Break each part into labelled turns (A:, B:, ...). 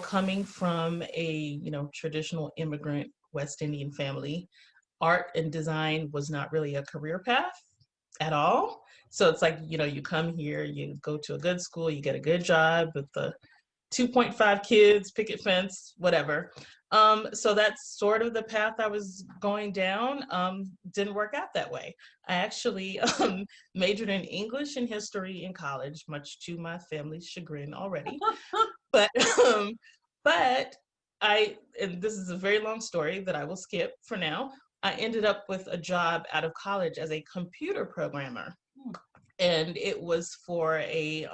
A: coming from a, traditional immigrant West Indian family, art and design was not really a career path at all. So it's like, you come here, you go to a good school, you get a good job with the 2.5 kids, picket fence, whatever. So that's sort of the path I was going down. Didn't work out that way. I actually majored in English and history in college, much to my family's chagrin already. But um, but and this is a very long story that I will skip for now. I ended up with a job out of college as a computer programmer, and it was for a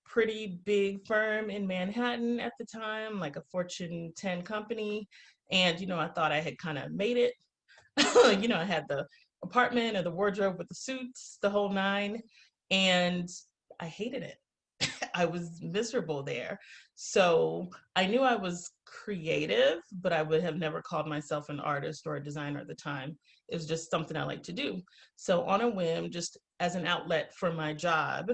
A: pretty big firm in Manhattan at the time, like a Fortune 10 company. And, I thought I had kind of made it. I had the apartment or the wardrobe with the suits, the whole nine. And I hated it. I was miserable there. So I knew I was creative, but I would have never called myself an artist or a designer at the time. It was just something I like to do. So on a whim, just as an outlet for my job,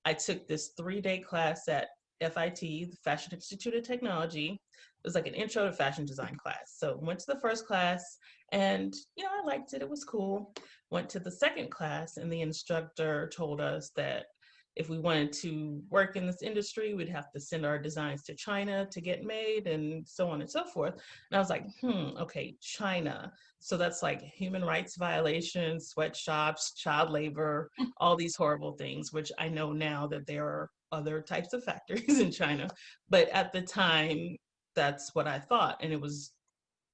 A: I took this 3-day class at FIT, the Fashion Institute of Technology. It was like an intro to fashion design class. So went to the first class and, I liked it. It was cool. Went to the second class and the instructor told us that if we wanted to work in this industry, we'd have to send our designs to China to get made and so on and so forth. And I was like, okay, China. So that's like human rights violations, sweatshops, child labor, all these horrible things, which I know now that there are other types of factories in China. But at the time, that's what I thought. And it was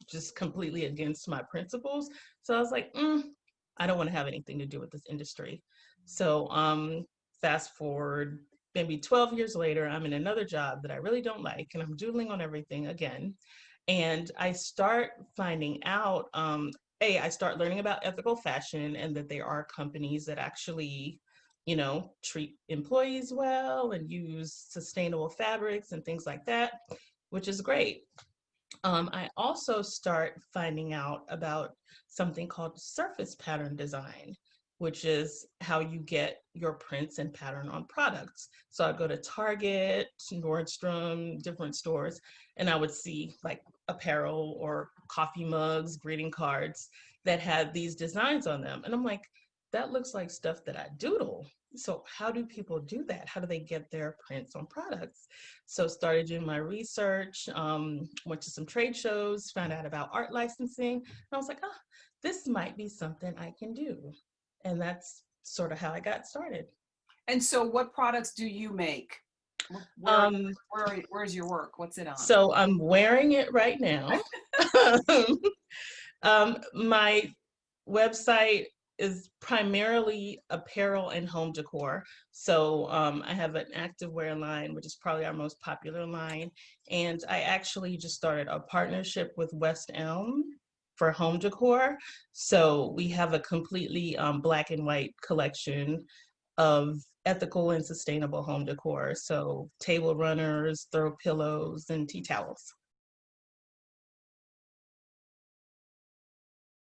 A: just completely against my principles. So I was like, I don't want to have anything to do with this industry. So fast forward maybe 12 years later, I'm in another job that I really don't like, and I'm doodling on everything again. And I start finding out, I start learning about ethical fashion and that there are companies that actually, treat employees well and use sustainable fabrics and things like that, which is great. I also start finding out about something called surface pattern design, which is how you get your prints and pattern on products. So I go to Target, Nordstrom, different stores, and I would see like apparel or coffee mugs, greeting cards that had these designs on them. And I'm like, that looks like stuff that I doodle. So how do people do that? How do they get their prints on products? So started doing my research, went to some trade shows, found out about art licensing. And I was like, oh, this might be something I can do. And that's sort of how I got started.
B: And so what products do you make? Where's your work? What's it on?
A: So I'm wearing it right now. My website is primarily apparel and home decor. So I have an activewear line, which is probably our most popular line. And I actually just started a partnership with West Elm for home decor. So we have a completely black and white collection of ethical and sustainable home decor. So table runners, throw pillows, and tea towels.